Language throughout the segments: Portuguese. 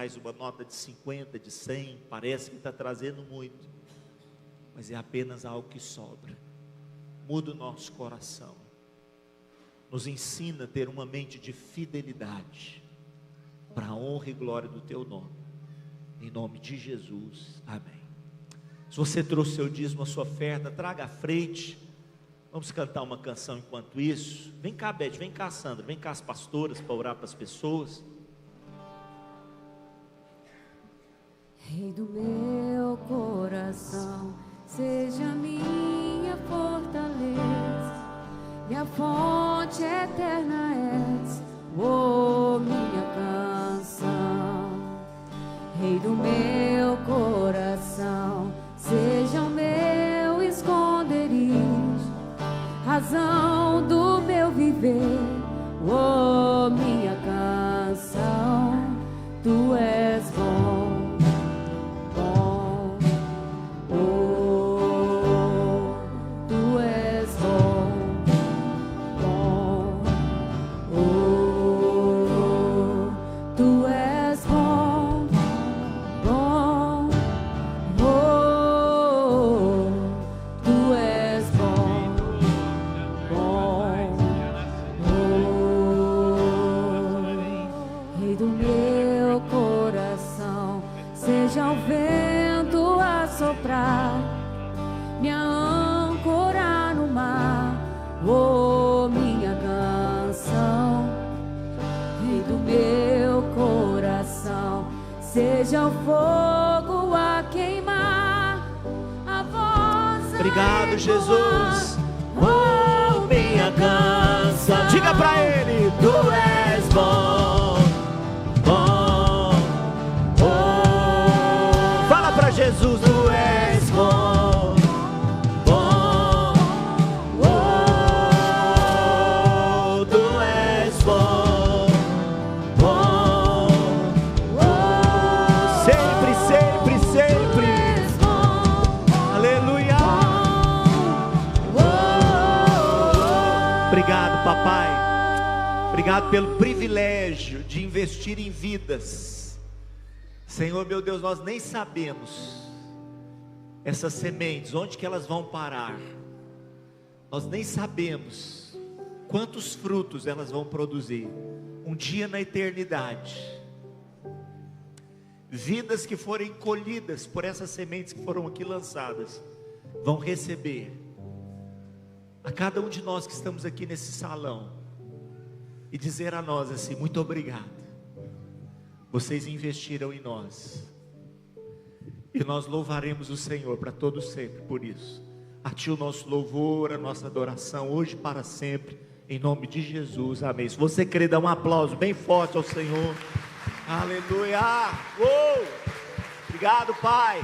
traz uma nota de 50, de 100, parece que está trazendo muito, mas é apenas algo que sobra. Muda o nosso coração, nos ensina a ter uma mente de fidelidade, para a honra e glória do Teu nome, em nome de Jesus, amém. Se você trouxe seu dízimo, a sua oferta, traga à frente. Vamos cantar uma canção enquanto isso. Vem cá, Beth, vem cá, Sandra, vem cá as pastoras para orar para as pessoas. Rei do meu coração, seja minha fortaleza, minha fonte eterna és, oh minha canção. Rei do meu coração, seja o meu esconderijo, razão do meu viver, oh minha canção. Tu és bom. Seja o fogo a queimar, a voz. Obrigado, Jesus. Oh, minha canção. Diga pra Ele: Tu és bom, bom, oh. Fala pra Jesus: Tu és bom, bom, oh. Tu és bom. Obrigado, papai. Obrigado pelo privilégio de investir em vidas. Senhor, meu Deus, nós nem sabemos essas sementes, onde que elas vão parar. Nós nem sabemos quantos frutos elas vão produzir um dia na eternidade. Vidas que forem colhidas por essas sementes que foram aqui lançadas vão receber, a cada um de nós que estamos aqui nesse salão, e dizer a nós assim: muito obrigado, vocês investiram em nós, e nós louvaremos o Senhor para todo sempre por isso. A Ti o nosso louvor, a nossa adoração, hoje e para sempre, em nome de Jesus, amém. Se você querer dar um aplauso bem forte ao Senhor, aleluia, obrigado, Pai,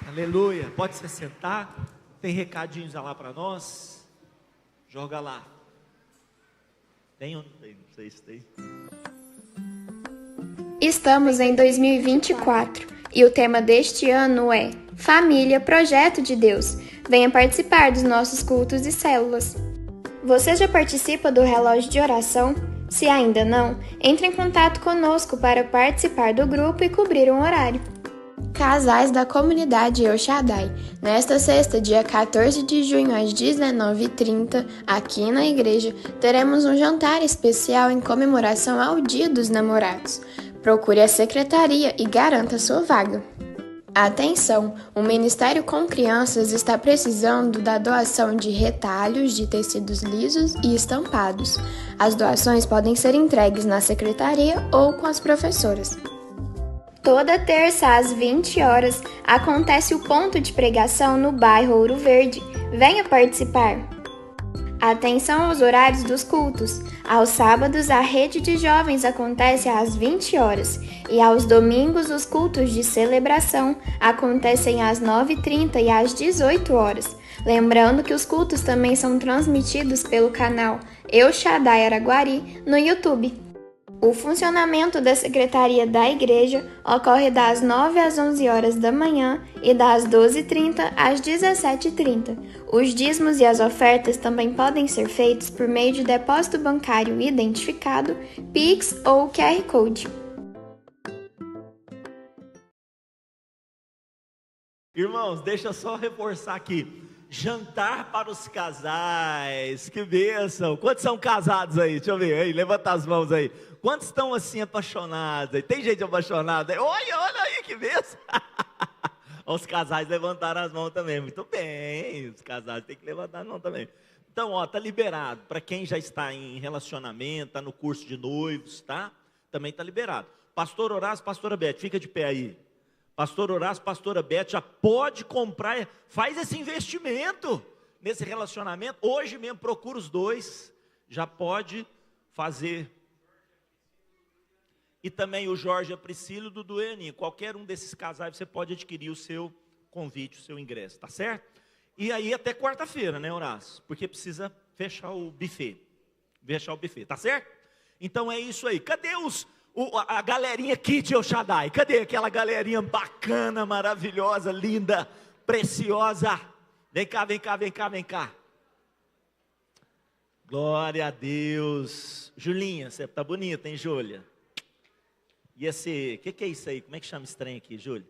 aleluia. Pode se sentar. Tem recadinhos lá para nós? Joga lá. Tem ou não tem? Não sei se tem. Estamos em 2024 e o tema deste ano é Família, Projeto de Deus. Venha participar dos nossos cultos e células. Você já participa do relógio de oração? Se ainda não, entre em contato conosco para participar do grupo e cobrir um horário. Casais da comunidade El Shaddai. Nesta sexta, dia 14 de junho, às 19h30, aqui na igreja, teremos um jantar especial em comemoração ao Dia dos Namorados. Procure a secretaria e garanta sua vaga. Atenção! O Ministério com Crianças está precisando da doação de retalhos de tecidos lisos e estampados. As doações podem ser entregues na secretaria ou com as professoras. Toda terça às 20 horas acontece o ponto de pregação no bairro Ouro Verde. Venha participar! Atenção aos horários dos cultos. Aos sábados, a rede de jovens acontece às 20 horas e aos domingos, os cultos de celebração acontecem às 9h30 e às 18 horas. Lembrando que os cultos também são transmitidos pelo canal El Shaddai Araguari no YouTube. O funcionamento da Secretaria da Igreja ocorre das 9 às 11 horas da manhã e das 12h30 às 17h30. Os dízimos e as ofertas também podem ser feitos por meio de depósito bancário identificado, Pix ou QR Code. Irmãos, deixa eu só reforçar aqui. Jantar para os casais, que bênção. Quantos são casados aí? Deixa eu ver, aí, levanta as mãos aí. Quantos estão assim apaixonados aí? Tem gente apaixonada aí? Olha aí, que bênção. Os casais levantaram as mãos também, muito bem. Os casais têm que levantar as mãos também. Então, ó, tá liberado. Para quem já está em relacionamento, está no curso de noivos, tá? Também está liberado. Pastor Horácio, pastora Beth, fica de pé aí. Pastor Horácio, pastora Beth, já pode comprar, faz esse investimento nesse relacionamento. Hoje mesmo procura os dois, já pode fazer. E também o Jorge, a Priscila e o Dudu e a Aninha. Qualquer um desses casais você pode adquirir o seu convite, o seu ingresso, tá certo? E aí até quarta-feira, né, Horácio? Porque precisa fechar o buffet. Fechar o buffet, tá certo? Então é isso aí. Cadê a galerinha Kid El Shaddai? Cadê aquela galerinha bacana, maravilhosa, linda, preciosa? Vem cá, vem cá, vem cá, vem cá. Glória a Deus. Julinha, você tá bonita, hein, Júlia? E esse, o que é isso aí? Como é que chama esse trem aqui, Júlia?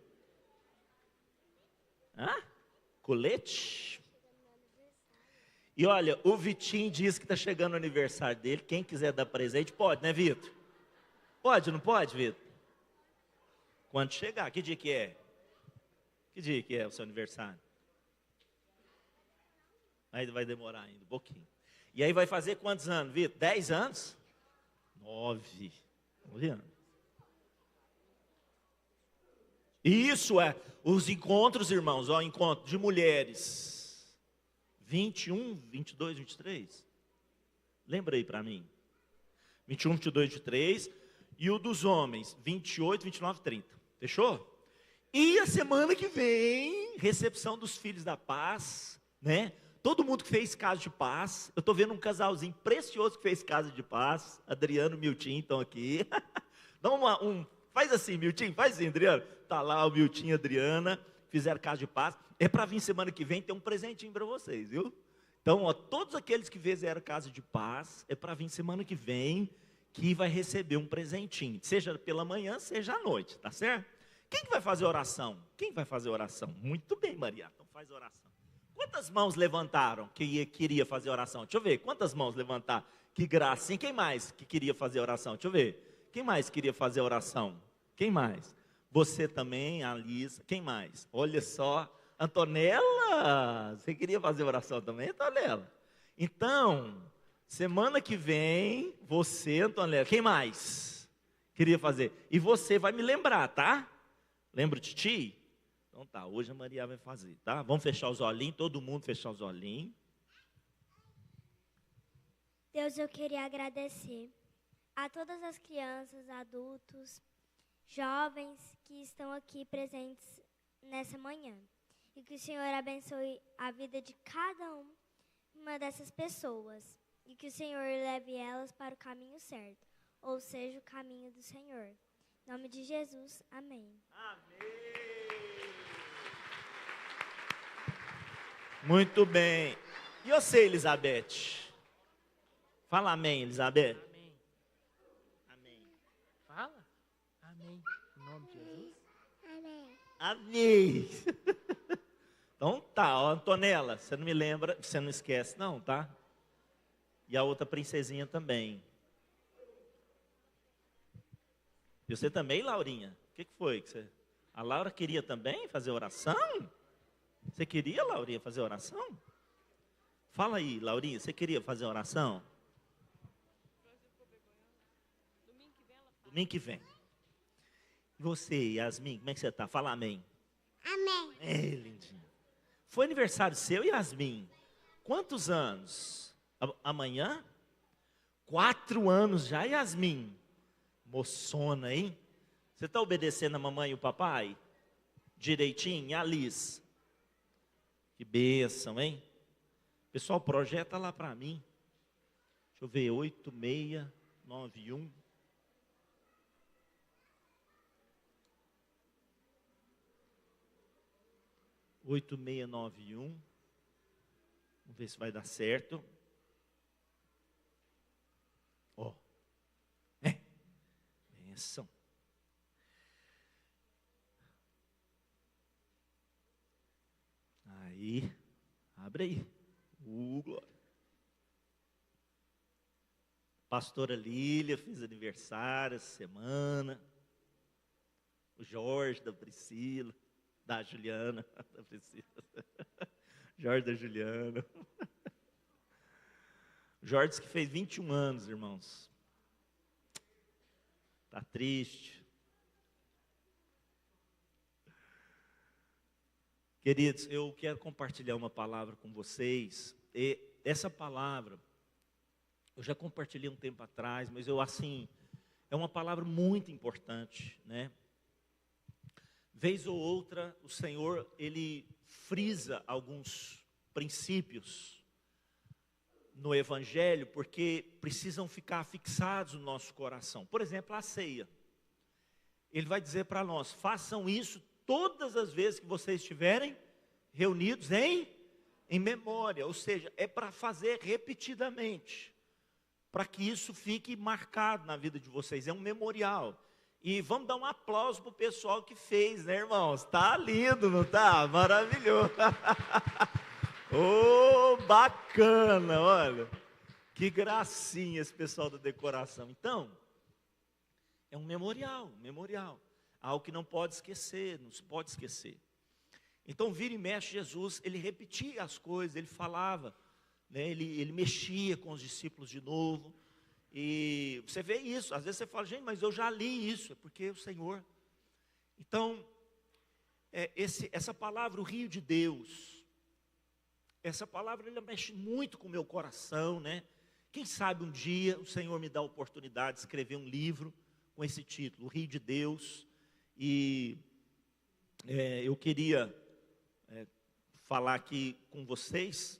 Hã? Colete? E olha, o Vitinho diz que está chegando o aniversário dele. Quem quiser dar presente, pode, né, Vitor? Pode, não pode, Vitor? Quando chegar, que dia que é? Que dia que é o seu aniversário? Aí vai demorar ainda um pouquinho. E aí vai fazer quantos anos, Vitor? 10 anos? 9. 9 anos. Isso é, os encontros, irmãos, ó, encontro de mulheres. 21, 22, 23. Lembra aí para mim. 21, 22, 23. E o dos homens, 28, 29, 30. Fechou? E a semana que vem, recepção dos filhos da paz, né? Todo mundo que fez casa de paz. Eu estou vendo um casalzinho precioso que fez casa de paz. Adriano e Miltinho estão aqui. Dá faz assim, Miltinho, faz assim, Adriano. Está lá o Miltinho e a Adriana, fizeram casa de paz. É para vir semana que vem ter um presentinho para vocês, viu? Então, ó, todos aqueles que fizeram casa de paz, é para vir semana que vem, que vai receber um presentinho. Seja pela manhã, seja à noite, tá certo? Quem que vai fazer oração? Quem vai fazer oração? Muito bem, Maria, então faz oração. Quantas mãos levantaram que queria fazer oração? Deixa eu ver, quantas mãos levantaram? Que gracinha. Quem mais que queria fazer oração? Deixa eu ver. Quem mais queria fazer oração? Quem mais? Você também, a Lisa. Quem mais? Olha só. Antonella, você queria fazer oração também, Antonella? Então, semana que vem, você, Antonella, quem mais queria fazer? E você vai me lembrar, tá? Lembra o Titi? Então tá, hoje a Maria vai fazer, tá? Vamos fechar os olhinhos, todo mundo fechar os olhinhos. Deus, eu queria agradecer a todas as crianças, adultos, jovens que estão aqui presentes nessa manhã. E que o Senhor abençoe a vida de cada uma dessas pessoas. E que o Senhor leve elas para o caminho certo, ou seja, o caminho do Senhor. Em nome de Jesus, amém. Amém. Muito bem. E você, Elizabeth? Fala amém, Elizabeth. Amém. Amém. Fala. Amém. Em nome de Jesus. Amém. Amém. Então tá, ó, Antonella, você não me lembra, você não esquece não, tá? E a outra princesinha também. E você também, Laurinha? O que foi? A Laura queria também fazer oração? Você queria, Laurinha, fazer oração? Fala aí, Laurinha, você queria fazer oração? Domingo que vem. E você, Yasmin, como é que você está? Fala amém. Amém. É, lindinho. Foi aniversário seu, Yasmin? Quantos anos? Amanhã? 4 anos já, Yasmin? Moçona, hein? Você está obedecendo a mamãe e o papai? Direitinho? E a Liz? Que bênção, hein? Pessoal, projeta lá para mim. Deixa eu ver, 8691. Oito meia nove um. Vamos ver se vai dar certo. Ó. Benção. Abre aí. Glória. Pastora Lília fez aniversário essa semana. O Jorge da Priscila, da Juliana, da Priscila. Jorge da Juliana. Jorge que fez 21 anos, irmãos. Está triste. Queridos, eu quero compartilhar uma palavra com vocês. E essa palavra, eu já compartilhei um tempo atrás, mas é uma palavra muito importante, né? Vez ou outra, o Senhor, Ele frisa alguns princípios no Evangelho, porque precisam ficar fixados no nosso coração. Por exemplo, a ceia. Ele vai dizer para nós, façam isso todas as vezes que vocês estiverem reunidos em memória. Ou seja, é para fazer repetidamente, para que isso fique marcado na vida de vocês. É um memorial. E vamos dar um aplauso para o pessoal que fez, né, irmãos? Está lindo, não está? Maravilhoso. Oh, bacana, olha. Que gracinha esse pessoal da decoração. Então, é um memorial. Algo que não pode esquecer, não se pode esquecer. Então, vira e mexe, Jesus, ele repetia as coisas, ele falava, né, ele mexia com os discípulos de novo. E você vê isso, às vezes você fala, gente, mas eu já li isso, é porque o Senhor. Então, essa palavra, o rio de Deus, essa palavra, ela mexe muito com o meu coração, né? Quem sabe um dia o Senhor me dá a oportunidade de escrever um livro com esse título, o rio de Deus. E eu queria falar aqui com vocês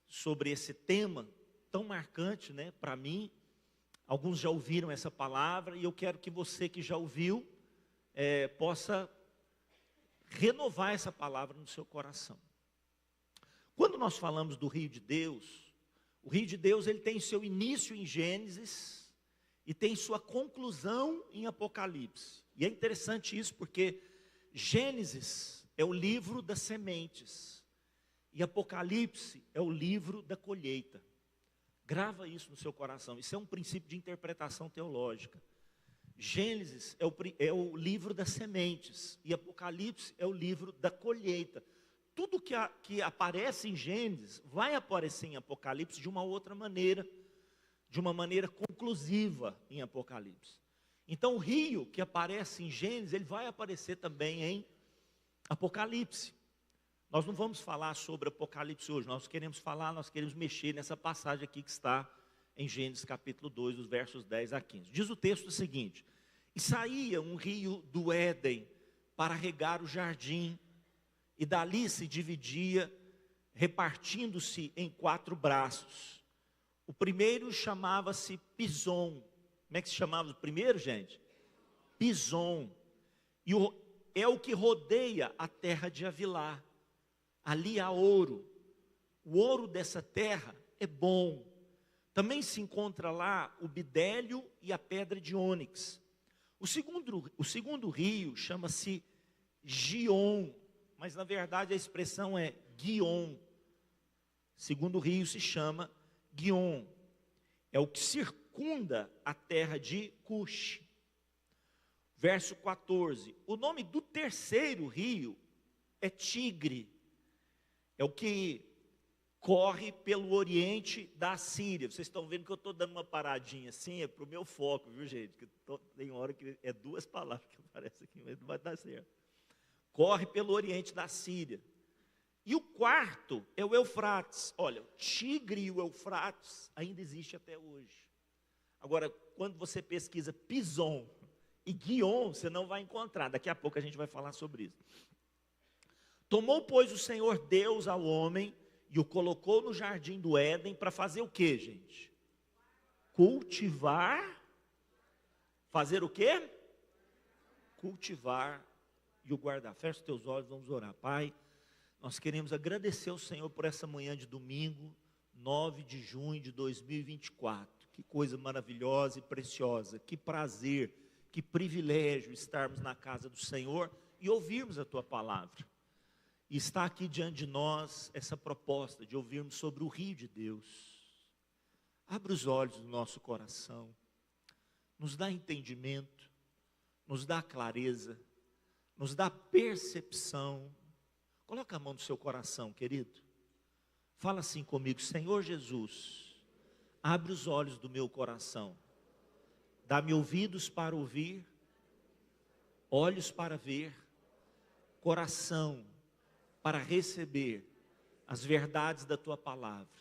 sobre esse tema tão marcante, né, para mim. Alguns já ouviram essa palavra e eu quero que você que já ouviu possa renovar essa palavra no seu coração. Quando nós falamos do rio de Deus, o rio de Deus, ele tem seu início em Gênesis e tem sua conclusão em Apocalipse. E é interessante isso porque Gênesis é o livro das sementes e Apocalipse é o livro da colheita. Grava isso no seu coração, isso é um princípio de interpretação teológica. Gênesis é o livro das sementes e Apocalipse é o livro da colheita. Tudo que aparece em Gênesis vai aparecer em Apocalipse de uma outra maneira, de uma maneira conclusiva em Apocalipse. Então o rio que aparece em Gênesis, ele vai aparecer também em Apocalipse. Nós não vamos falar sobre Apocalipse hoje, nós queremos mexer nessa passagem aqui que está em Gênesis capítulo 2, dos versos 10 a 15. Diz o texto o seguinte: e saía um rio do Éden para regar o jardim, e dali se dividia, repartindo-se em 4 braços. O primeiro chamava-se Pison. Como é que se chamava o primeiro, gente? Pison. E é o que rodeia a terra de Avilá. Ali há ouro. O ouro dessa terra é bom. Também se encontra lá o bidélio e a pedra de ônix. O segundo rio chama-se Gion, mas na verdade a expressão é Guion. O segundo rio se chama Guion. É o que circunda a terra de Cush. Verso 14. O nome do terceiro rio é Tigre. É o que corre pelo oriente da Síria. Vocês estão vendo que eu estou dando uma paradinha assim, é para o meu foco, viu, gente? Tem hora que é 2 palavras que aparecem aqui, mas não vai dar certo. Corre pelo oriente da Síria. E o quarto é o Eufrates. Olha, o Tigre e o Eufrates ainda existe até hoje. Agora, quando você pesquisa Pison e Guion, você não vai encontrar. Daqui a pouco a gente vai falar sobre isso. Tomou, pois, o Senhor Deus ao homem e o colocou no jardim do Éden para fazer o quê, gente? Cultivar. Fazer o quê? Cultivar e o guardar. Fecha os teus olhos, vamos orar. Pai, nós queremos agradecer ao Senhor por essa manhã de domingo, 9 de junho de 2024. Que coisa maravilhosa e preciosa, que prazer, que privilégio estarmos na casa do Senhor e ouvirmos a Tua palavra. E está aqui diante de nós essa proposta de ouvirmos sobre o rio de Deus. Abra os olhos do nosso coração, nos dá entendimento, nos dá clareza, nos dá percepção. Coloca a mão no seu coração, querido. Fala assim comigo: Senhor Jesus, abre os olhos do meu coração, dá-me ouvidos para ouvir, olhos para ver, coração para receber as verdades da tua palavra.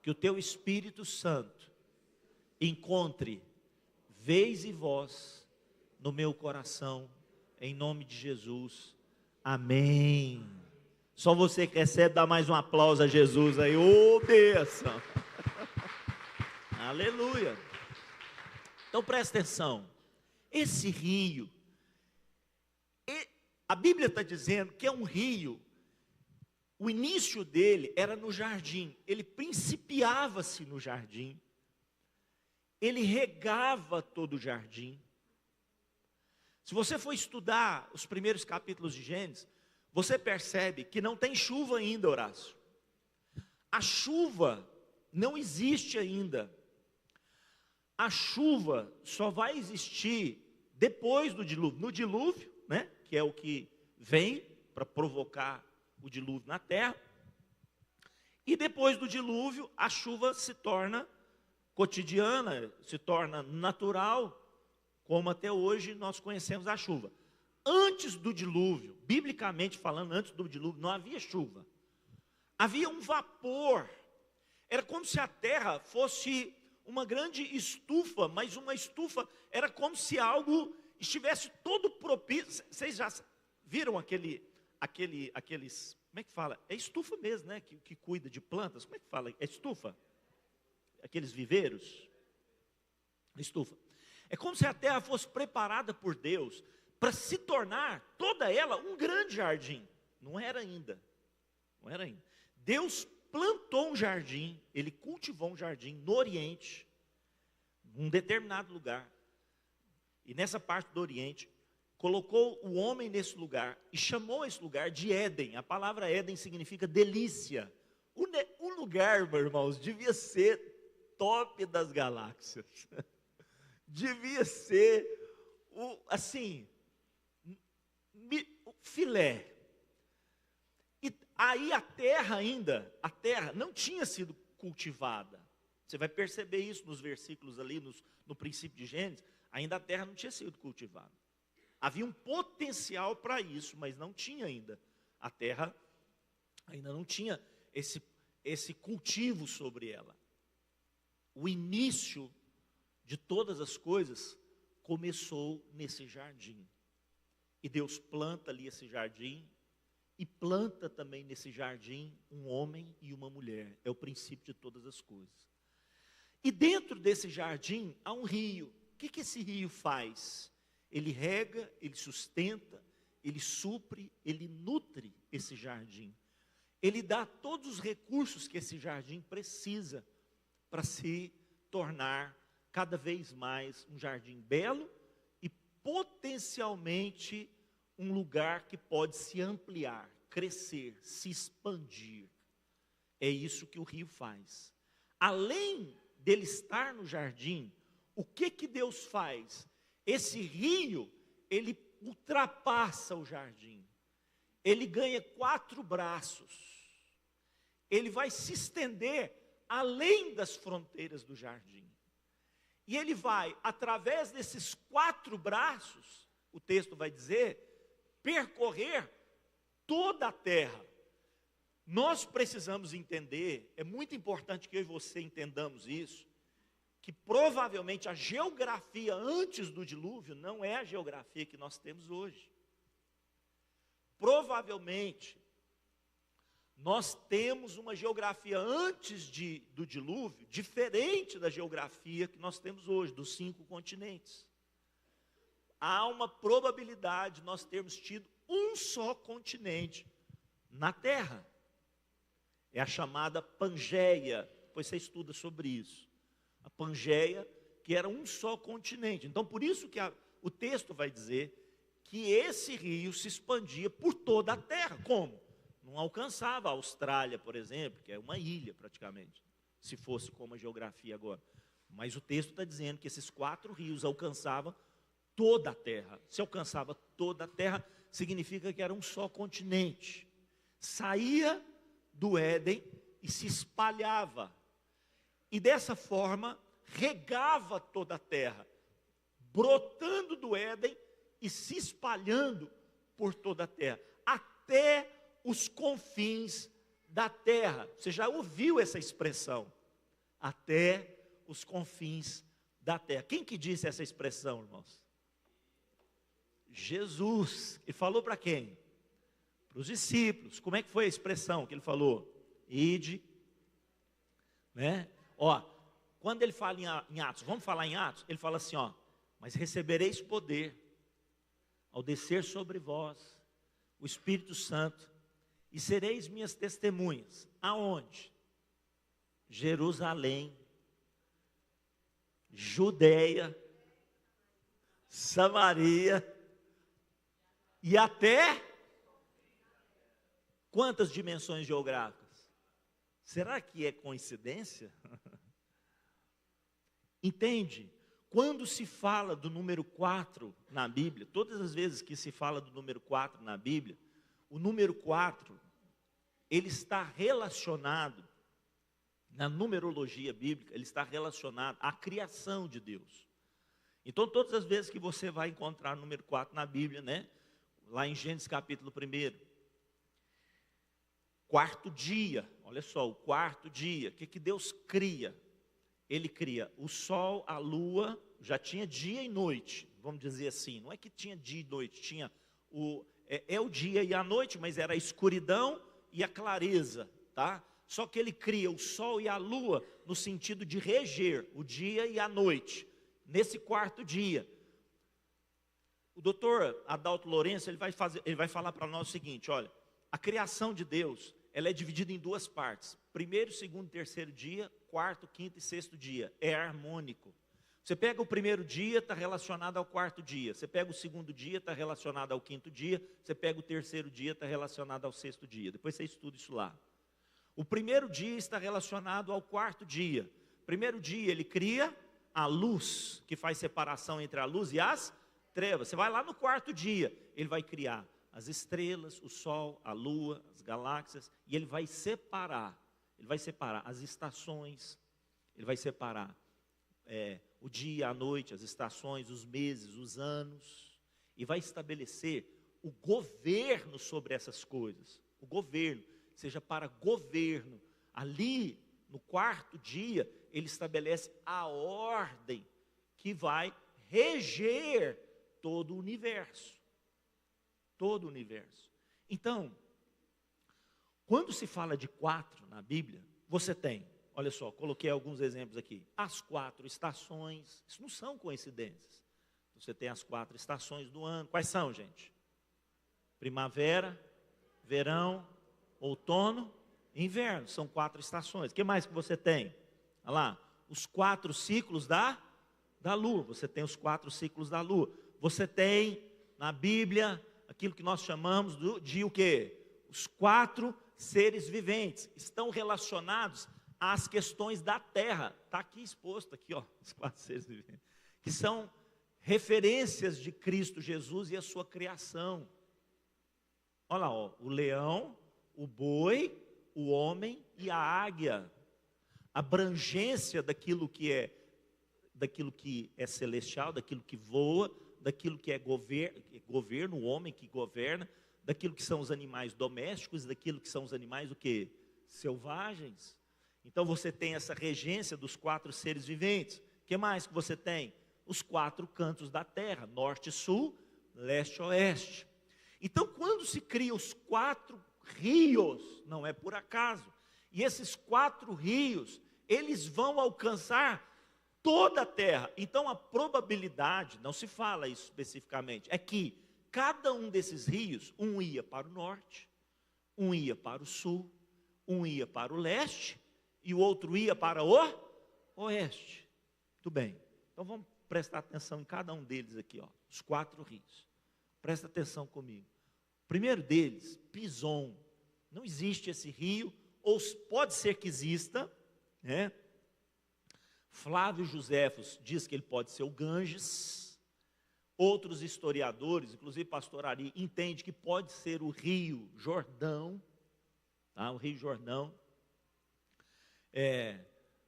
Que o teu Espírito Santo encontre vez e voz no meu coração, em nome de Jesus. Amém. Só você que recebe, dá mais um aplauso a Jesus aí. Ô, bênção. Aleluia. Então presta atenção. Esse rio, a Bíblia está dizendo que é um rio. O início dele era no jardim. Ele principiava-se no jardim. Ele regava todo o jardim. Se você for estudar os primeiros capítulos de Gênesis, você percebe que não tem chuva ainda, Horácio. A chuva não existe ainda. A chuva só vai existir depois do dilúvio. No dilúvio, né, que é o que vem para provocar o dilúvio na terra. E depois do dilúvio, a chuva se torna cotidiana, se torna natural, como até hoje nós conhecemos a chuva. Antes do dilúvio, biblicamente falando, antes do dilúvio, não havia chuva. Havia um vapor. Era como se a terra fosse uma grande estufa, mas uma estufa era como se algo estivesse todo propício. Vocês já viram aqueles, como é que fala? É estufa mesmo, né? Que cuida de plantas. Como é que fala? É estufa? Aqueles viveiros? Estufa. É como se a terra fosse preparada por Deus para se tornar toda ela um grande jardim. Não era ainda. Não era ainda. Deus plantou um jardim, ele cultivou um jardim no Oriente, num determinado lugar. E nessa parte do Oriente, colocou o homem nesse lugar e chamou esse lugar de Éden. A palavra Éden significa delícia. O lugar, meus irmãos, devia ser top das galáxias. Devia ser o filé. E aí a terra não tinha sido cultivada. Você vai perceber isso nos versículos ali, no princípio de Gênesis. Ainda a terra não tinha sido cultivada. Havia um potencial para isso, mas não tinha ainda. A terra ainda não tinha esse cultivo sobre ela. O início de todas as coisas começou nesse jardim. E Deus planta ali esse jardim, e planta também nesse jardim um homem e uma mulher. É o princípio de todas as coisas. E dentro desse jardim há um rio. O que esse rio faz? Ele rega, ele sustenta, ele supre, ele nutre esse jardim. Ele dá todos os recursos que esse jardim precisa para se tornar cada vez mais um jardim belo e potencialmente um lugar que pode se ampliar, crescer, se expandir. É isso que o rio faz. Além dele estar no jardim, o que Deus faz? Esse rio, ele ultrapassa o jardim. Ele ganha 4 braços. Ele vai se estender além das fronteiras do jardim. E ele vai, através desses 4 braços, o texto vai dizer, percorrer toda a terra. Nós precisamos entender, é muito importante que eu e você entendamos isso, que provavelmente a geografia antes do dilúvio não é a geografia que nós temos hoje. Provavelmente, nós temos uma geografia antes do dilúvio, diferente da geografia que nós temos hoje, dos 5 continentes. Há uma probabilidade de nós termos tido um só continente na Terra. É a chamada Pangeia, depois você estuda sobre isso. A Pangeia, que era um só continente. Então, por isso que o texto vai dizer que esse rio se expandia por toda a terra. Como? não alcançava a Austrália, por exemplo, que é uma ilha praticamente, se fosse como a geografia agora. Mas o texto está dizendo que esses 4 rios alcançavam toda a terra. Se alcançava toda a terra, significa que era um só continente. Saía do Éden e se espalhava. E dessa forma, regava toda a terra, brotando do Éden e se espalhando por toda a terra, até os confins da terra. Você já ouviu essa expressão? Até os confins da terra. Quem que disse essa expressão, irmãos? Jesus. Ele falou para quem? Para os discípulos. Como é que foi a expressão que ele falou? Ide, né? Ó, quando ele fala em Atos, vamos falar em Atos? Ele fala assim, ó, mas recebereis poder ao descer sobre vós o Espírito Santo e sereis minhas testemunhas. Aonde? Jerusalém, Judeia, Samaria e até quantas dimensões geográficas? Será que é coincidência? Entende? Quando se fala do número 4 na Bíblia, todas as vezes que se fala do número 4 na Bíblia, o número 4, ele está relacionado, na numerologia bíblica, ele está relacionado à criação de Deus. Então, todas as vezes que você vai encontrar o número 4 na Bíblia, né? Lá em Gênesis capítulo 1, quarto dia, olha só, o quarto dia, o que Deus cria? Ele cria o sol, a lua, já tinha dia e noite, vamos dizer assim, não é que tinha dia e noite, tinha o dia e a noite, mas era a escuridão e a clareza, tá? Só que ele cria o sol e a lua no sentido de reger o dia e a noite, nesse quarto dia. O doutor Adalto Lourenço, ele vai falar para nós o seguinte, olha, a criação de Deus, ela é dividida em 2 partes, 1º, 2º, 3º dia, 4º, 5º e 6º dia, é harmônico. Você pega o 1º dia, está relacionado ao 4º dia, você pega o 2º dia, está relacionado ao 5º dia, você pega o 3º dia, está relacionado ao 6º dia, depois você estuda isso lá. O 1º dia está relacionado ao 4º dia. 1º dia ele cria a luz, que faz separação entre a luz e as trevas. Você vai lá no 4º dia, ele vai criar as estrelas, o sol, a lua, as galáxias, e ele vai separar as estações, ele vai separar o dia, a noite, as estações, os meses, os anos, e vai estabelecer o governo sobre essas coisas, o governo, seja para governo. Ali, no 4º dia, ele estabelece a ordem que vai reger todo o universo. Todo o universo. Então, quando se fala de 4 na Bíblia, você tem, olha só, coloquei alguns exemplos aqui, as 4 estações, isso não são coincidências. Você tem as 4 estações do ano, quais são, gente? Primavera, verão, outono e inverno, são 4 estações. O que mais que você tem? Olha lá, os 4 ciclos da lua, você tem os 4 ciclos da lua. Você tem na Bíblia aquilo que nós chamamos de o quê? Os 4 seres viventes, estão relacionados às questões da terra. Está aqui exposto, aqui, ó, os 4 seres viventes, que são referências de Cristo Jesus e a sua criação. Olha lá, ó, o leão, o boi, o homem e a águia. A abrangência daquilo que é celestial, daquilo que voa, daquilo que é governo, o homem que governa, daquilo que são os animais domésticos, daquilo que são os animais o quê? Selvagens. Então você tem essa regência dos 4 seres viventes. O que mais que você tem? Os 4 cantos da terra, norte, sul, leste, oeste. Então quando se cria os 4 rios, não é por acaso, e esses 4 rios, eles vão alcançar toda a terra. Então a probabilidade, não se fala isso especificamente, é que cada um desses rios, um ia para o norte, um ia para o sul, um ia para o leste, e o outro ia para o oeste. Muito bem, então vamos prestar atenção em cada um deles aqui, ó, os 4 rios. Presta atenção comigo. O primeiro deles, Pison. Não existe esse rio, ou pode ser que exista, né? Flávio Joséfos diz que ele pode ser o Ganges. Outros historiadores, inclusive pastor Ari, entende que pode ser o rio Jordão, tá? O rio Jordão.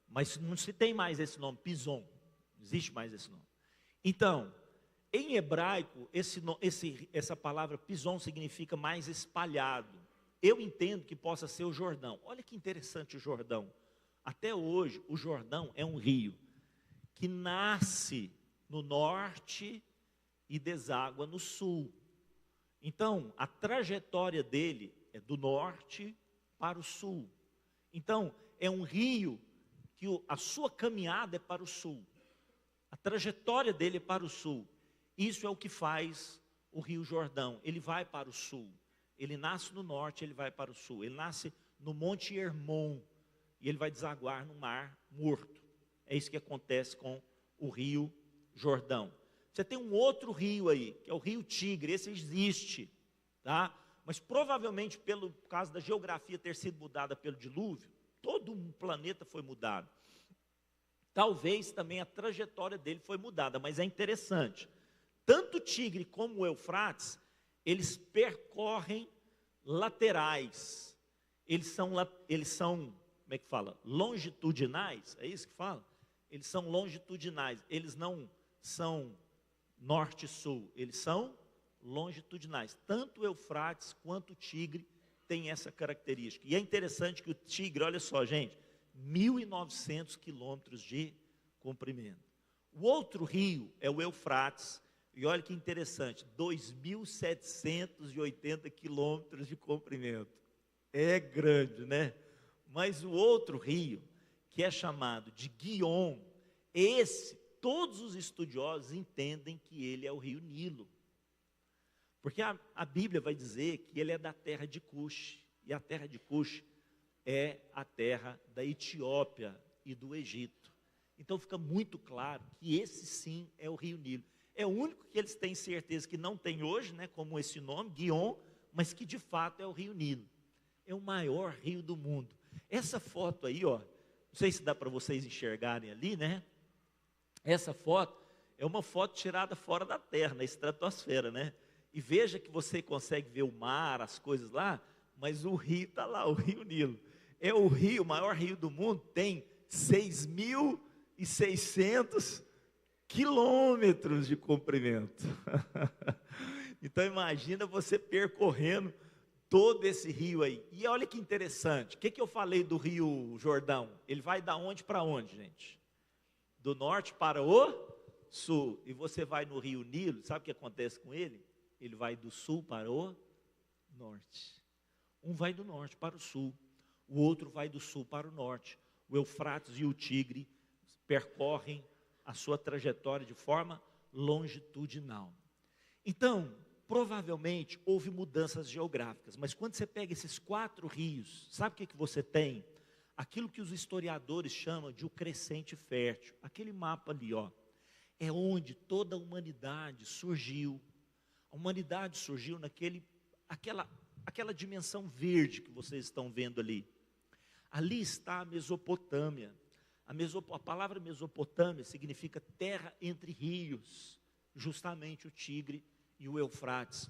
Mas não se tem mais esse nome, Pison. Não existe mais esse nome. Então, em hebraico, essa palavra Pison significa mais espalhado. Eu entendo que possa ser o Jordão. Olha que interessante o Jordão. Até hoje, o Jordão é um rio que nasce no norte e deságua no sul. Então, a trajetória dele é do norte para o sul. Então, é um rio que a sua caminhada é para o sul. A trajetória dele é para o sul. Isso é o que faz o rio Jordão. Ele vai para o sul. Ele nasce no norte, ele vai para o sul. Ele nasce no Monte Hermon e ele vai desaguar no Mar Morto. É isso que acontece com o rio Jordão. Você tem um outro rio aí, que é o rio Tigre. Esse existe, tá? Mas provavelmente, pelo caso da geografia ter sido mudada pelo dilúvio, todo um planeta foi mudado. Talvez também a trajetória dele foi mudada, mas é interessante. Tanto o Tigre como o Eufrates, eles percorrem laterais. Eles são, como é que fala? Longitudinais, é isso que fala? Eles são longitudinais, eles não são norte e sul, eles são longitudinais. Tanto o Eufrates quanto o Tigre tem essa característica. E é interessante que o Tigre, olha só, gente, 1.900 quilômetros de comprimento. O outro rio é o Eufrates, e olha que interessante, 2.780 quilômetros de comprimento. É grande, né? Mas o outro rio, que é chamado de Guion, esse, todos os estudiosos entendem que ele é o rio Nilo. Porque a Bíblia vai dizer que ele é da terra de Cush, e a terra de Cush é a terra da Etiópia e do Egito. Então fica muito claro que esse sim é o rio Nilo. É o único que eles têm certeza que não tem hoje, né, como esse nome, Guion, mas que de fato é o rio Nilo. É o maior rio do mundo. Essa foto aí, ó, não sei se dá para vocês enxergarem ali, né? Essa foto é uma foto tirada fora da Terra, na estratosfera, né? E veja que você consegue ver o mar, as coisas lá, mas o rio está lá, o rio Nilo. É o rio, o maior rio do mundo, tem 6.600 quilômetros de comprimento. Então imagina você percorrendo todo esse rio aí. E olha que interessante, o que eu falei do rio Jordão? Ele vai da onde para onde, gente? Do norte para o sul. E você vai no rio Nilo, sabe o que acontece com ele? Ele vai do sul para o norte. Um vai do norte para o sul, o outro vai do sul para o norte. O Eufrates e o Tigre percorrem a sua trajetória de forma longitudinal. Então, provavelmente houve mudanças geográficas, mas quando você pega esses 4 rios, sabe o que você tem? Aquilo que os historiadores chamam de o crescente fértil. Aquele mapa ali, ó, é onde toda a humanidade surgiu. A humanidade surgiu aquela dimensão verde que vocês estão vendo ali. Ali está a Mesopotâmia. A palavra Mesopotâmia significa terra entre rios, justamente o Tigre e o Eufrates.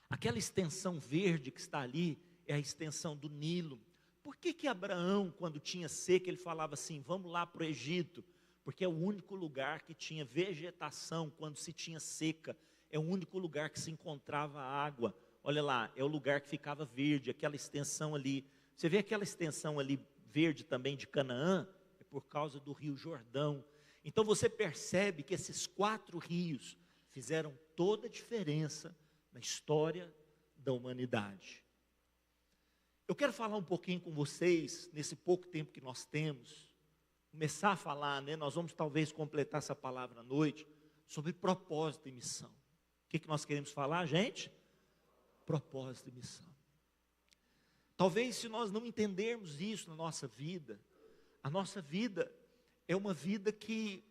Aquela extensão verde que está ali é a extensão do Nilo. Por que Abraão, quando tinha seca, ele falava assim, vamos lá para o Egito? Porque é o único lugar que tinha vegetação quando se tinha seca. É o único lugar que se encontrava água. Olha lá, é o lugar que ficava verde, aquela extensão ali. Você vê aquela extensão ali verde também de Canaã? É por causa do rio Jordão. Então você percebe que esses 4 rios fizeram toda a diferença na história da humanidade. Eu quero falar um pouquinho com vocês, nesse pouco tempo que nós temos, começar a falar, né? Nós vamos talvez completar essa palavra à noite, sobre propósito e missão. O que nós queremos falar, gente? Propósito e missão. Talvez se nós não entendermos isso na nossa vida, a nossa vida é uma vida que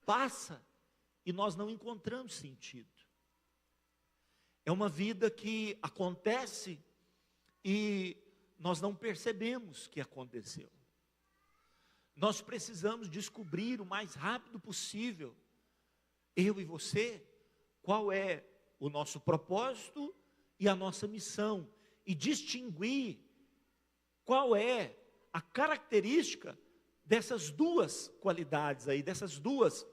passa e nós não encontramos sentido. É uma vida que acontece e nós não percebemos que aconteceu. Nós precisamos descobrir o mais rápido possível, eu e você, qual é o nosso propósito e a nossa missão, e distinguir qual é a característica dessas duas qualidades aí, dessas duas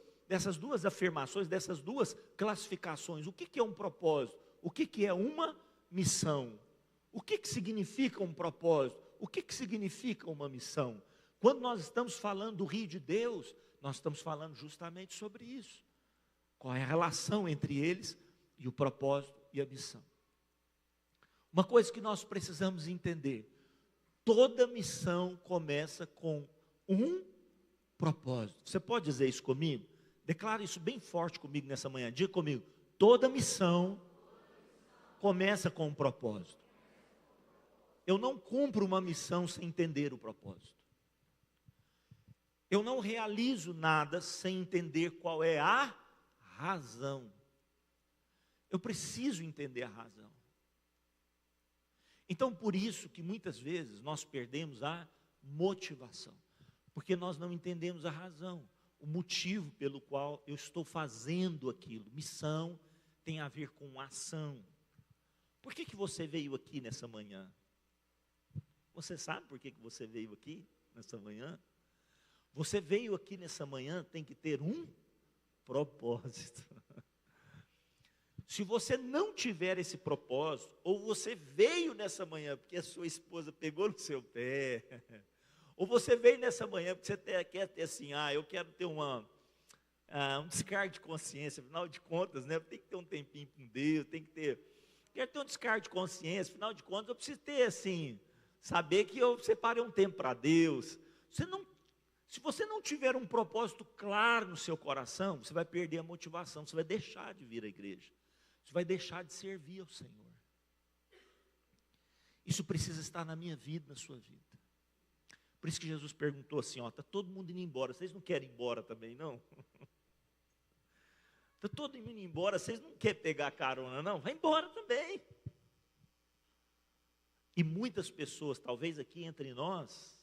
afirmações, dessas duas classificações. O que é um propósito? O que é uma missão? O que significa um propósito? O que significa uma missão? Quando nós estamos falando do Rio de Deus, nós estamos falando justamente sobre isso. Qual é a relação entre eles e o propósito e a missão? Uma coisa que nós precisamos entender: toda missão começa com um propósito. Você pode dizer isso comigo? Declara isso bem forte comigo nessa manhã. Diga comigo: toda missão começa com um propósito. Eu não cumpro uma missão sem entender o propósito. Eu não realizo nada sem entender qual é a razão. Eu preciso entender a razão. Então, por isso que muitas vezes nós perdemos a motivação, porque nós não entendemos a razão, o motivo pelo qual eu estou fazendo aquilo. Missão tem a ver com ação. Por que você veio aqui nessa manhã? Você sabe por que você veio aqui nessa manhã? Você veio aqui nessa manhã, tem que ter um propósito. Se você não tiver esse propósito, ou você veio nessa manhã porque a sua esposa pegou no seu pé, ou você veio nessa manhã porque você quer ter assim, eu quero ter um descargo de consciência, afinal de contas, né, tem que ter um tempinho com Deus, quero ter um descargo de consciência, afinal de contas eu preciso ter assim, saber que eu separei um tempo para Deus. Se você não tiver um propósito claro no seu coração, você vai perder a motivação, você vai deixar de vir à igreja, você vai deixar de servir ao Senhor. Isso precisa estar na minha vida, na sua vida. Por isso que Jesus perguntou assim, está todo mundo indo embora, vocês não querem ir embora também, não? Está todo mundo indo embora, vocês não querem pegar carona, não? Vai embora também. E muitas pessoas, talvez aqui entre nós,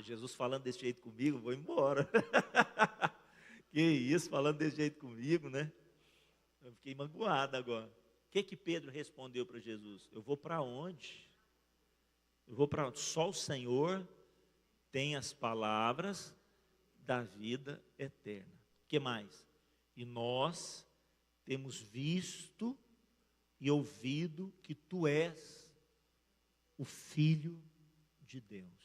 Jesus falando desse jeito comigo, vou embora. Que isso, falando desse jeito comigo, né? Eu fiquei magoado agora. O que Pedro respondeu para Jesus? Eu vou para onde? Eu vou para onde? Só o Senhor tem as palavras da vida eterna. O que mais? E nós temos visto e ouvido que tu és o Filho de Deus.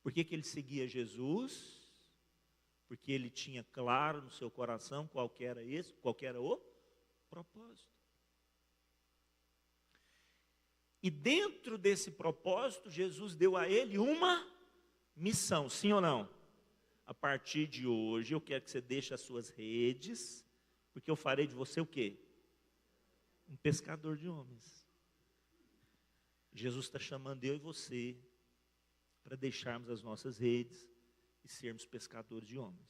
Por que ele seguia Jesus? Porque ele tinha claro no seu coração qual que era o propósito. E dentro desse propósito, Jesus deu a ele uma missão, sim ou não? A partir de hoje, eu quero que você deixe as suas redes, porque eu farei de você o quê? Um pescador de homens. Jesus está chamando eu e você para deixarmos as nossas redes e sermos pescadores de homens.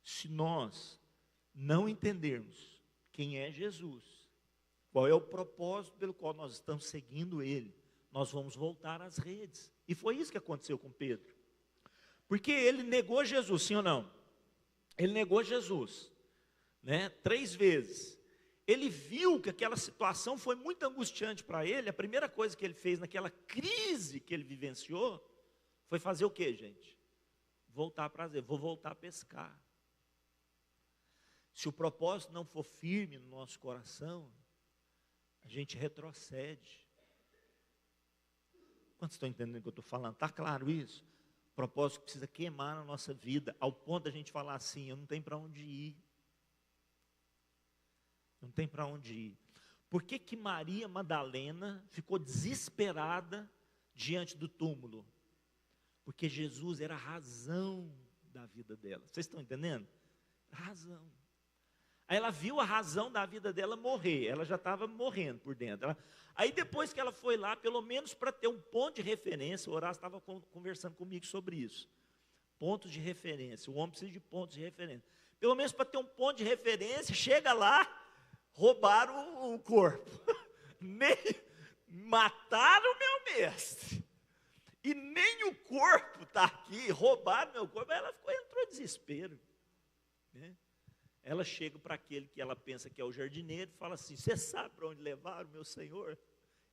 Se nós não entendermos quem é Jesus, qual é o propósito pelo qual nós estamos seguindo Ele, nós vamos voltar às redes. E foi isso que aconteceu com Pedro. Porque ele negou Jesus, sim ou não? Ele negou Jesus, né? 3 vezes. Ele viu que aquela situação foi muito angustiante para ele. A primeira coisa que ele fez naquela crise que ele vivenciou foi fazer o quê, gente? Voltar para dizer, vou voltar a pescar. Se o propósito não for firme no nosso coração, a gente retrocede. Quantos estão entendendo o que eu estou falando? Está claro isso? O propósito precisa queimar na nossa vida, ao ponto da gente falar assim, eu não tenho para onde ir. Não tem para onde ir. Por que Maria Madalena ficou desesperada diante do túmulo? Porque Jesus era a razão da vida dela. Vocês estão entendendo? Razão. Aí ela viu a razão da vida dela morrer. Ela já estava morrendo por dentro. Aí depois que ela foi lá, pelo menos para ter um ponto de referência, o Horácio estava conversando comigo sobre isso. Pontos de referência. O homem precisa de pontos de referência. Pelo menos para ter um ponto de referência, chega lá, roubaram o corpo. mataram o meu mestre. E nem o corpo está aqui, roubaram meu corpo. Ela entrou em desespero. Né? Ela chega para aquele que ela pensa que é o jardineiro e fala assim: você sabe para onde levaram o meu senhor?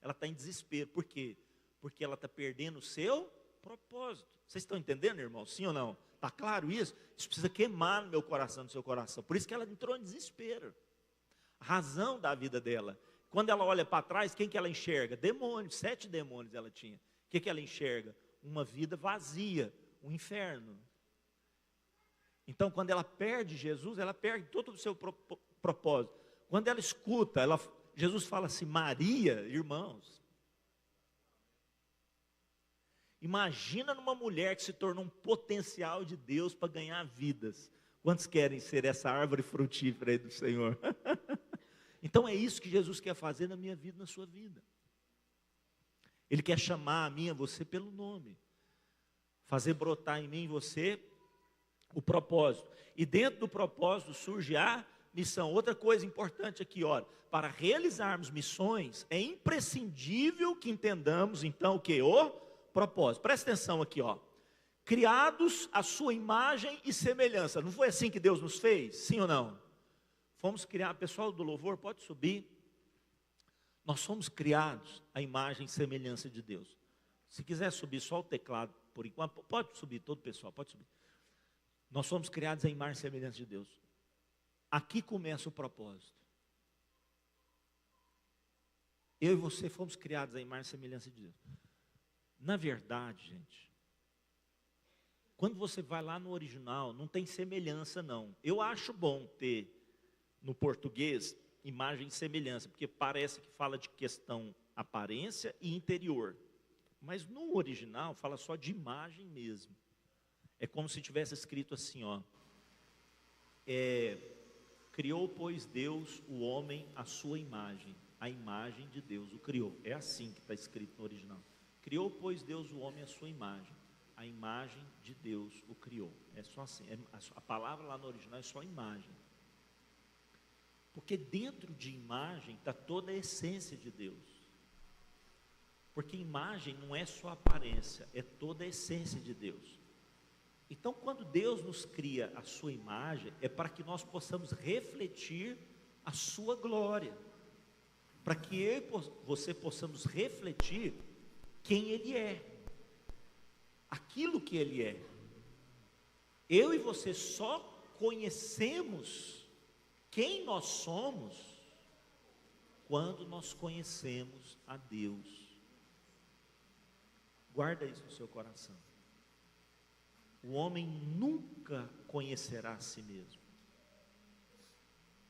Ela está em desespero. Por quê? Porque ela está perdendo o seu propósito. Vocês estão entendendo, irmão? Sim ou não? Está claro isso? Isso precisa queimar no meu coração, no seu coração. Por isso que ela entrou em desespero. A razão da vida dela. Quando ela olha para trás, quem que ela enxerga? Demônios, 7 demônios ela tinha. O que ela enxerga? Uma vida vazia, um inferno. Então, quando ela perde Jesus, ela perde todo o seu propósito. Quando ela escuta, Jesus fala assim: Maria, irmãos. Imagina numa mulher que se tornou um potencial de Deus para ganhar vidas. Quantos querem ser essa árvore frutífera aí do Senhor? Então é isso que Jesus quer fazer na minha vida, na sua vida. Ele quer chamar a mim e a você pelo nome. Fazer brotar em mim e você o propósito. E dentro do propósito surge a missão. Outra coisa importante aqui, olha. Para realizarmos missões, é imprescindível que entendamos então o que? O propósito. Presta atenção aqui, ó. Criados à sua imagem e semelhança. Não foi assim que Deus nos fez? Sim ou não? Fomos criados, pessoal do louvor, pode subir. Nós fomos criados à imagem e semelhança de Deus. Se quiser subir só o teclado, por enquanto, pode subir, todo o pessoal, pode subir. Nós fomos criados à imagem e semelhança de Deus. Aqui começa o propósito. Eu e você fomos criados à imagem e semelhança de Deus. Na verdade, gente, quando você vai lá no original, não tem semelhança não. Eu acho bom ter no português imagem e semelhança, porque parece que fala de questão aparência e interior. Mas no original fala só de imagem mesmo. É como se tivesse escrito assim, ó. Criou, pois, Deus o homem à sua imagem. A imagem de Deus o criou. É assim que está escrito no original. Criou, pois, Deus o homem à sua imagem. A imagem de Deus o criou. É só assim. A palavra lá no original é só imagem. Porque dentro de imagem está toda a essência de Deus. Porque imagem não é só aparência, é toda a essência de Deus. Então, quando Deus nos cria a sua imagem, é para que nós possamos refletir a sua glória. Para que eu e você possamos refletir quem Ele é. Aquilo que Ele é. Eu e você só conhecemos quem nós somos quando nós conhecemos a Deus. Guarda isso no seu coração. O homem nunca conhecerá a si mesmo.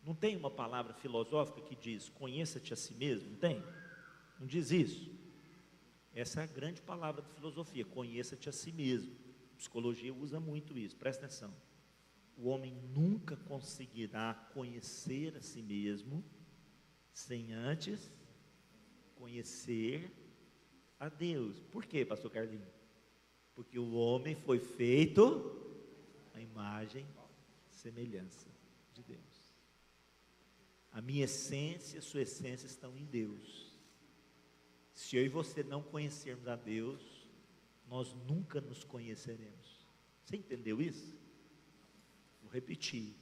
Não tem uma palavra filosófica que diz: conheça-te a si mesmo? Não tem? Não diz isso? Essa é a grande palavra da filosofia: conheça-te a si mesmo. A psicologia usa muito isso, presta atenção. O homem nunca conseguirá conhecer a si mesmo sem antes conhecer a Deus. Por quê, pastor Carlinhos? Porque o homem foi feito à imagem e semelhança de Deus. A minha essência e a sua essência estão em Deus. Se eu e você não conhecermos a Deus, nós nunca nos conheceremos. Você entendeu isso? Vou repetir.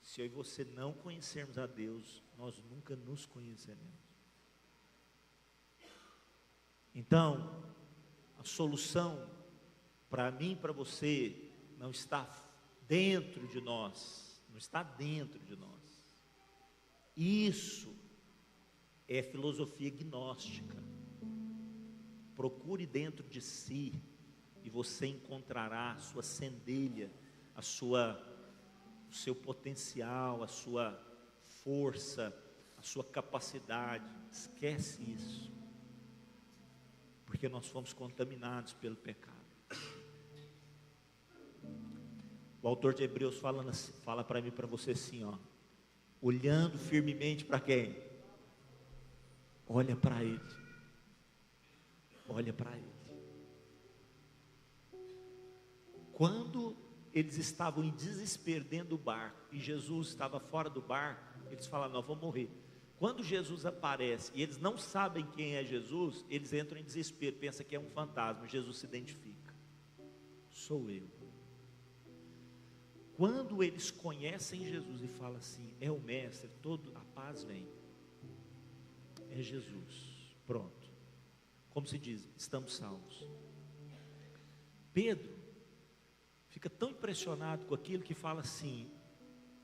Se eu e você não conhecermos a Deus, nós nunca nos conheceremos. Então, a solução para mim e para você não está dentro de nós, não está dentro de nós. Isso é filosofia gnóstica. Procure dentro de si e você encontrará a sua centelha, o seu potencial, a sua força, a sua capacidade. Esquece isso, porque nós fomos contaminados pelo pecado. O autor de Hebreus fala para mim, para você assim, ó, olhando firmemente para quem? Olha para Ele. Olha para Ele. Quando eles estavam em desespero dentro do barco e Jesus estava fora do barco, eles falaram: nós vamos morrer. Quando Jesus aparece e eles não sabem quem é Jesus, eles entram em desespero, pensam que é um fantasma. Jesus se identifica: sou eu. Quando eles conhecem Jesus e falam assim, é o mestre, a paz vem. É Jesus. Pronto. Como se diz, estamos salvos. Pedro fica tão impressionado com aquilo que fala assim: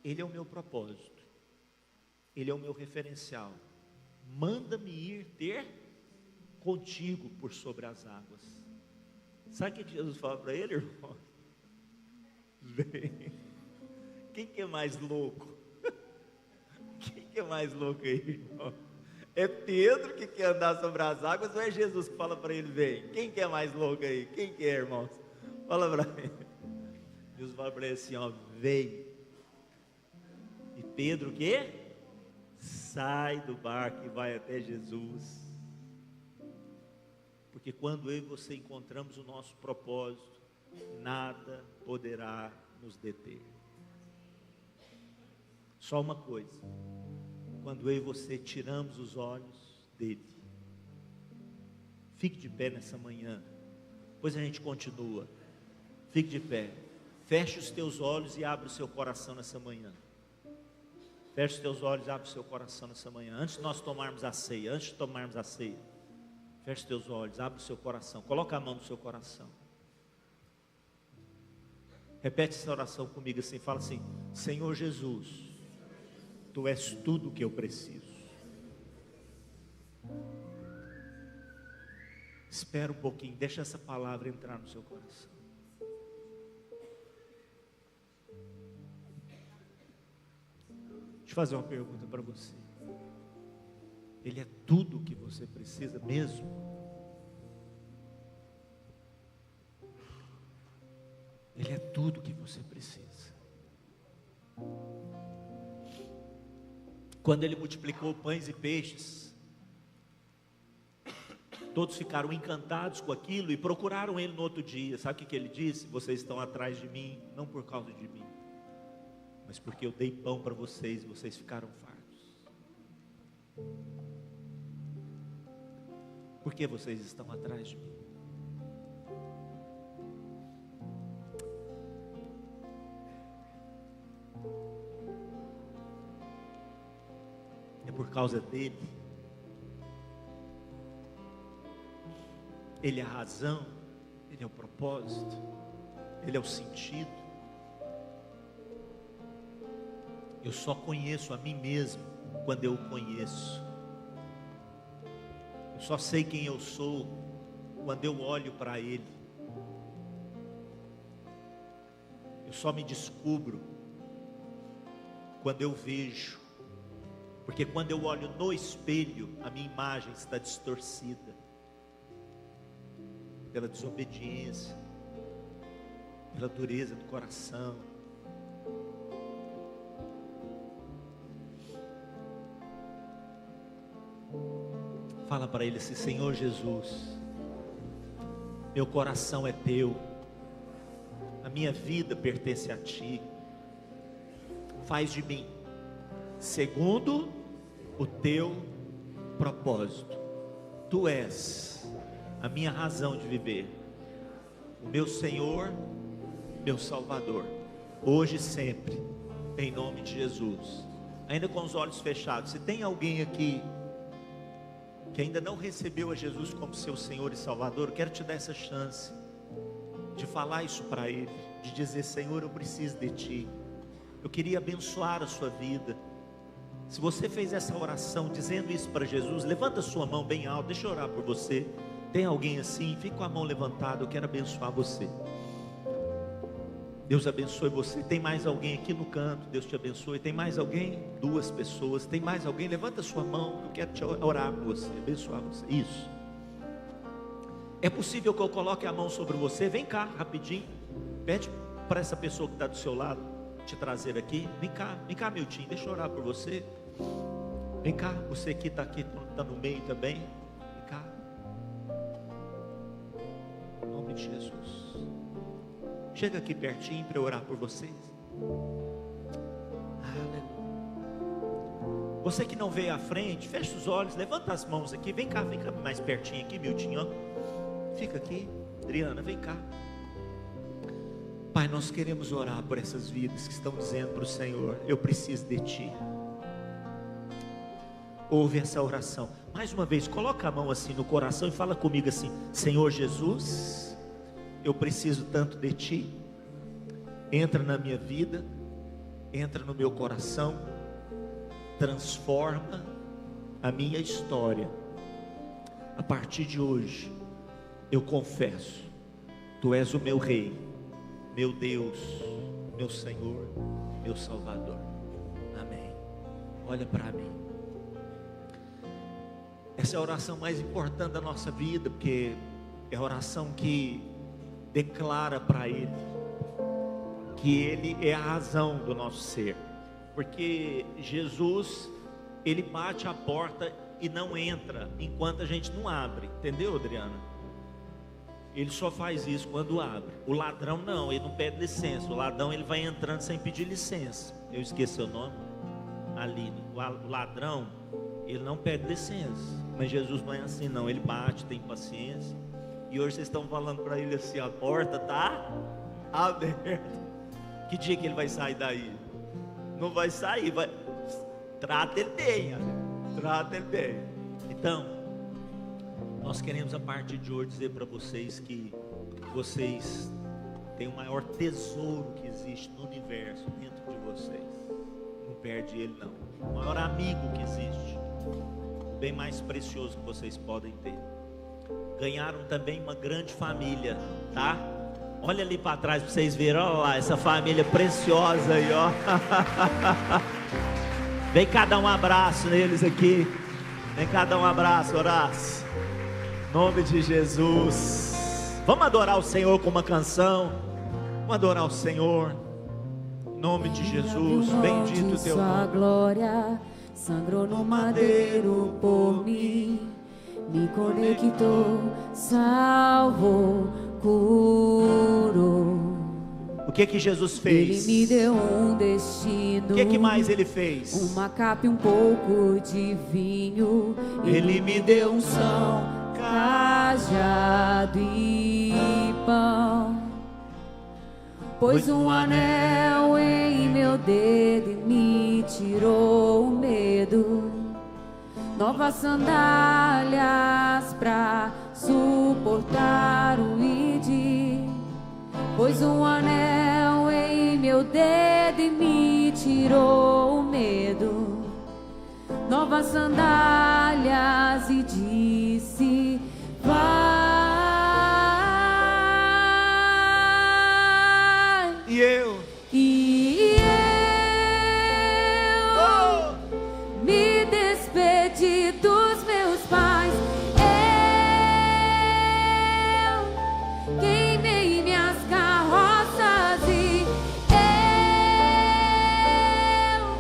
ele é o meu propósito, ele é o meu referencial, manda-me ir ter contigo por sobre as águas. Sabe o que Jesus fala para ele, irmão? Vem. Quem que é mais louco? Quem que é mais louco aí, irmão? É Pedro que quer andar sobre as águas ou é Jesus que fala para ele, vem? Quem que é mais louco aí? Quem que é, irmãos? Fala para ele. Jesus fala para ele assim, ó, vem. E Pedro o quê? Sai do barco e vai até Jesus. Porque quando eu e você encontramos o nosso propósito, nada poderá nos deter. Só uma coisa: quando eu e você tiramos os olhos dele. Fique de pé nessa manhã, depois a gente continua. Fique de pé, feche os teus olhos e abre o seu coração nessa manhã. Feche os teus olhos e abre o seu coração nessa manhã. Antes de nós tomarmos a ceia, feche os teus olhos, abre o seu coração, coloca a mão no seu coração. Repete essa oração comigo assim, fala assim: Senhor Jesus, Tu és tudo o que eu preciso. Espera um pouquinho, deixa essa palavra entrar no seu coração. Deixa eu fazer uma pergunta para você. Ele é tudo o que você precisa mesmo? Ele é tudo o que você precisa. Quando ele multiplicou pães e peixes, todos ficaram encantados com aquilo e procuraram ele no outro dia. Sabe o que ele disse? Vocês estão atrás de mim, não por causa de mim, mas porque eu dei pão para vocês e vocês ficaram fartos. Por que vocês estão atrás de mim? É por causa dele. Ele é a razão, ele é o propósito, ele é o sentido. Eu só conheço a mim mesmo quando eu o conheço. Eu só sei quem eu sou quando eu olho para Ele. Eu só me descubro quando eu vejo. Porque quando eu olho no espelho, a minha imagem está distorcida pela desobediência, pela dureza do coração. Fala para ele assim: Senhor Jesus, meu coração é teu, a minha vida pertence a ti. Faz de mim segundo o teu propósito. Tu és a minha razão de viver, o meu Senhor, meu Salvador, hoje e sempre, em nome de Jesus. Ainda com os olhos fechados, se tem alguém aqui que ainda não recebeu a Jesus como seu Senhor e Salvador, eu quero te dar essa chance de falar isso para Ele, de dizer: Senhor, eu preciso de Ti, eu queria abençoar a sua vida. Se você fez essa oração dizendo isso para Jesus, levanta a sua mão bem alta, deixa eu orar por você. Tem alguém assim? Fica com a mão levantada, eu quero abençoar você. Deus abençoe você. Tem mais alguém aqui no canto? Deus te abençoe. Tem mais alguém? 2 pessoas. Tem mais alguém? Levanta a sua mão, eu quero te orar por você, abençoar você. Isso. É possível que eu coloque a mão sobre você? Vem cá, rapidinho. Pede para essa pessoa que está do seu lado te trazer aqui. Vem cá, Miltinho, deixa eu orar por você. Vem cá, você que está aqui, está no meio também. Vem cá. Em nome de Jesus. Chega aqui pertinho para eu orar por vocês. Aleluia. Você que não veio à frente, fecha os olhos, levanta as mãos aqui. Vem cá mais pertinho aqui, Miltinho, ó. Fica aqui, Adriana, vem cá. Pai, nós queremos orar por essas vidas que estão dizendo para o Senhor: eu preciso de Ti. Ouve essa oração. Mais uma vez, coloca a mão assim no coração e fala comigo assim: Senhor Jesus, eu preciso tanto de Ti. Entra na minha vida, entra no meu coração, transforma a minha história. A partir de hoje, eu confesso: Tu és o meu Rei, meu Deus, meu Senhor, meu Salvador. Amém. Olha para mim. Essa é a oração mais importante da nossa vida, porque é a oração que declara para Ele que Ele é a razão do nosso ser. Porque Jesus, Ele bate a porta e não entra enquanto a gente não abre. Entendeu, Adriana? Ele só faz isso quando abre. O ladrão não, ele não pede licença. O ladrão, ele vai entrando sem pedir licença. Eu esqueci o nome. Aline. O ladrão, ele não pede licença. Mas Jesus não é assim não. Ele bate, tem paciência. E hoje vocês estão falando para ele assim: a porta está aberta. Que dia que ele vai sair daí? Não vai sair, vai. Trata ele bem, trata ele bem. Então, nós queremos a partir de hoje dizer para vocês que vocês têm o maior tesouro que existe no universo dentro de vocês. Não perde ele não. O maior amigo que existe, o bem mais precioso que vocês podem ter. Ganharam também uma grande família, tá? Olha ali para trás para vocês verem, olha lá, essa família preciosa aí, ó. Vem cá dar um abraço neles aqui. Vem cá dar um abraço, Horácio. Em nome de Jesus. Vamos adorar o Senhor com uma canção. Vamos adorar o Senhor. Em nome de Jesus. Bendito o teu nome. Sua glória sangrou no madeiro por mim. Me conectou, salvou, curou. O que Jesus fez? Ele me deu um destino. O que mais Ele fez? Uma capa e um pouco de vinho. Ele me deu unção, cajado e pão. Pôs um anel em meu dedo e me tirou o medo. Novas sandálias pra suportar o id. Pôs um anel em meu dedo e me tirou o medo. Novas sandálias e disse: vai. E eu me despedi dos meus pais. Eu queimei minhas carroças e eu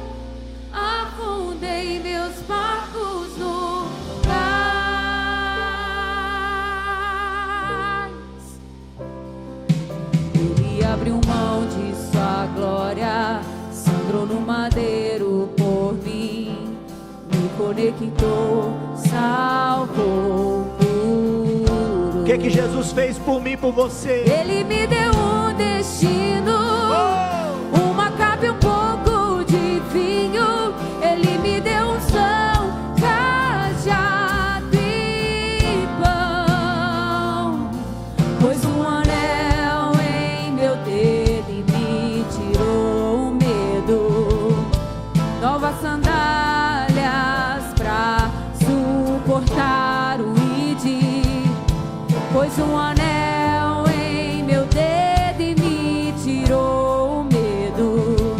afundei meus barcos no cais. Ele abriu mão de sua glória, sangrou no madeiro por mim, me conectou, salvou, curou. O que Jesus fez por mim e por você? Ele me deu um destino, uma capa e um pouco de vinho. Ele me deu unção, cajado e pão. Pôs um anel em meu dedo e me tirou o medo. Novas sandálias pra suportar o id. Pôs um anel em meu dedo e me tirou o medo.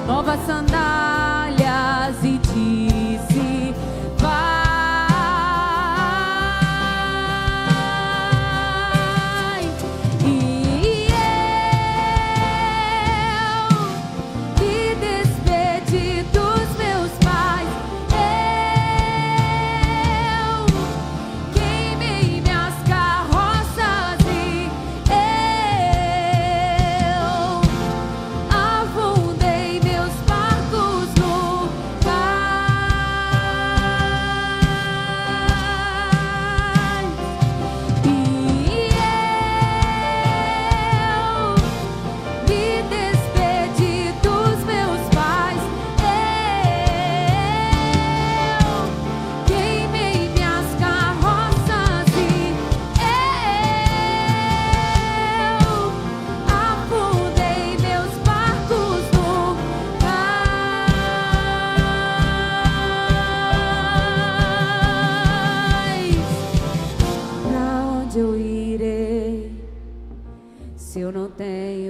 Novas sandálias e disse: vai. E eu me despedi dos meus pais. Eu queimei minhas carroças e eu afundei meus barcos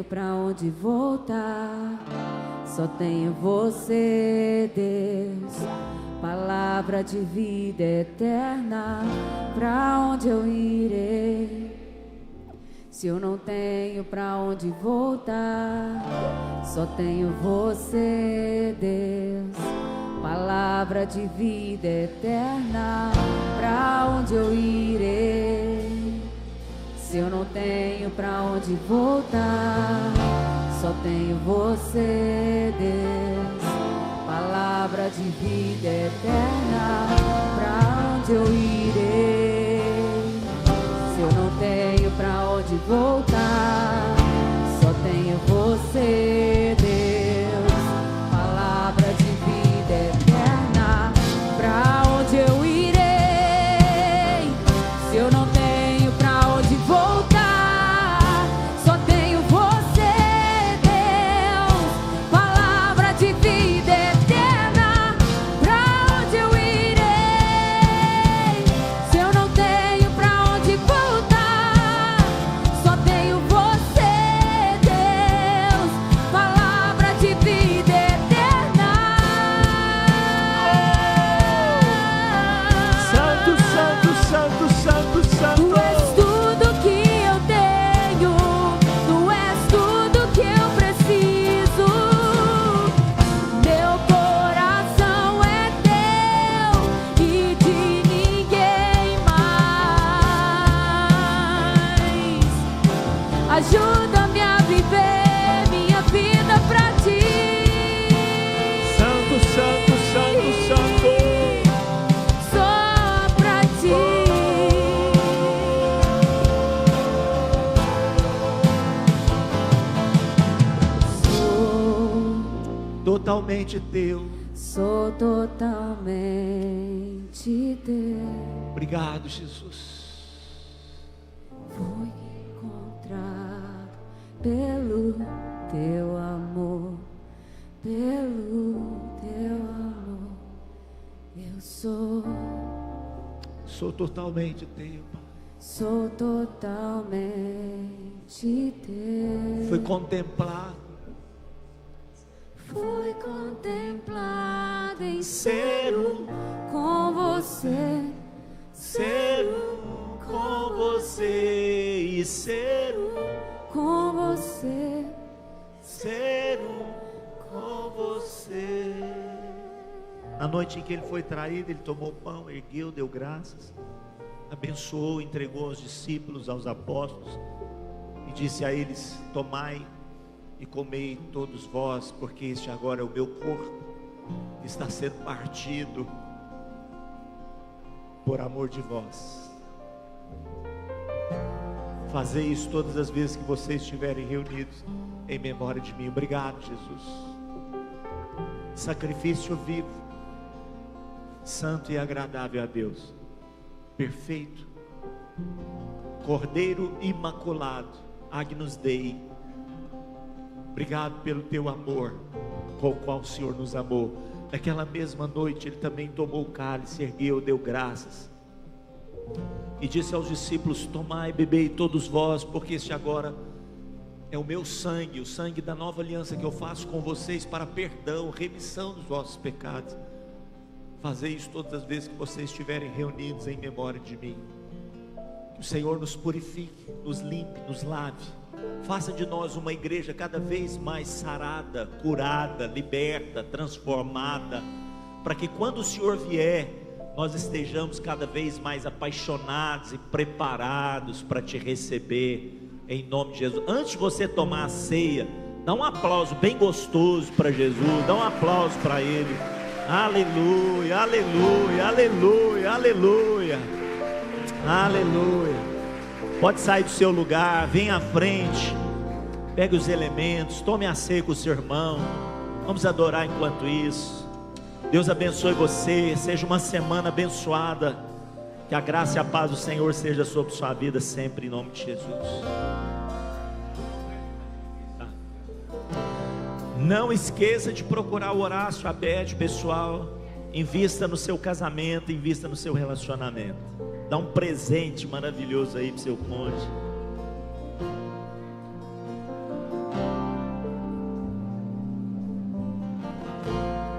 pra onde voltar, só tenho você, Deus. Palavra de vida eterna, pra onde eu irei? Se eu não tenho pra onde voltar, só tenho você, Deus. Palavra de vida eterna, pra onde eu irei? Se eu não tenho pra onde voltar, só tenho você, Deus. Palavra de vida eterna, pra onde eu irei? Se eu não tenho pra onde voltar, só tenho você, Deus. Palavra de vida eterna, pra onde eu irei? Se eu não tenho pra onde voltar, só tenho você, Deus. Palavra de vida eterna, pra onde eu irei? Se eu não tenho pra onde voltar, só tenho você, Deus. Palavra de vida eterna. Santo, santo, santo, santo, santo. Tu és tudo que eu tenho, tu és tudo que eu preciso. Meu coração é teu e de ninguém mais. Ajuda-me a viver minha vida pra ti. Santo, santo, santo, santo. Só pra ti. Totalmente teu. Sou totalmente teu. Obrigado, Jesus. Fui encontrado pelo teu amor, pelo teu amor. Eu sou totalmente teu, Pai. Sou totalmente teu. Fui contemplado Fui contemplado em ser um, com você, ser um com você e ser um, com você. ser um com você. Na noite em que ele foi traído, ele tomou o pão, ergueu, deu graças, abençoou, entregou aos discípulos, aos apóstolos e disse a eles: tomai e comei todos vós, porque este agora é o meu corpo, que está sendo partido por amor de vós. Fazei isso todas as vezes que vocês estiverem reunidos em memória de mim. Obrigado, Jesus. Sacrifício vivo, santo e agradável a Deus, perfeito, Cordeiro imaculado, Agnus Dei. Obrigado pelo teu amor com o qual o Senhor nos amou. Naquela mesma noite ele também tomou o cálice, ergueu, deu graças e disse aos discípulos: tomai e bebei todos vós, porque este agora é o meu sangue, o sangue da nova aliança que eu faço com vocês para perdão, remissão dos vossos pecados. Fazei isso todas as vezes que vocês estiverem reunidos em memória de mim. Que o Senhor nos purifique, nos limpe, nos lave. Faça de nós uma igreja cada vez mais sarada, curada, liberta, transformada, para que quando o Senhor vier, nós estejamos cada vez mais apaixonados e preparados para te receber, em nome de Jesus. Antes de você tomar a ceia, dá um aplauso bem gostoso para Jesus, dá um aplauso para Ele. Aleluia, aleluia, aleluia, aleluia, aleluia. Pode sair do seu lugar, vem à frente, pegue os elementos, tome a ceia com o seu irmão. Vamos adorar enquanto isso. Deus abençoe você, seja uma semana abençoada. Que a graça e a paz do Senhor seja sobre sua vida sempre, em nome de Jesus. Não esqueça de procurar o Horácio Abed, pessoal. Invista no seu casamento, invista no seu relacionamento. Dá um presente maravilhoso aí para o seu cônjuge.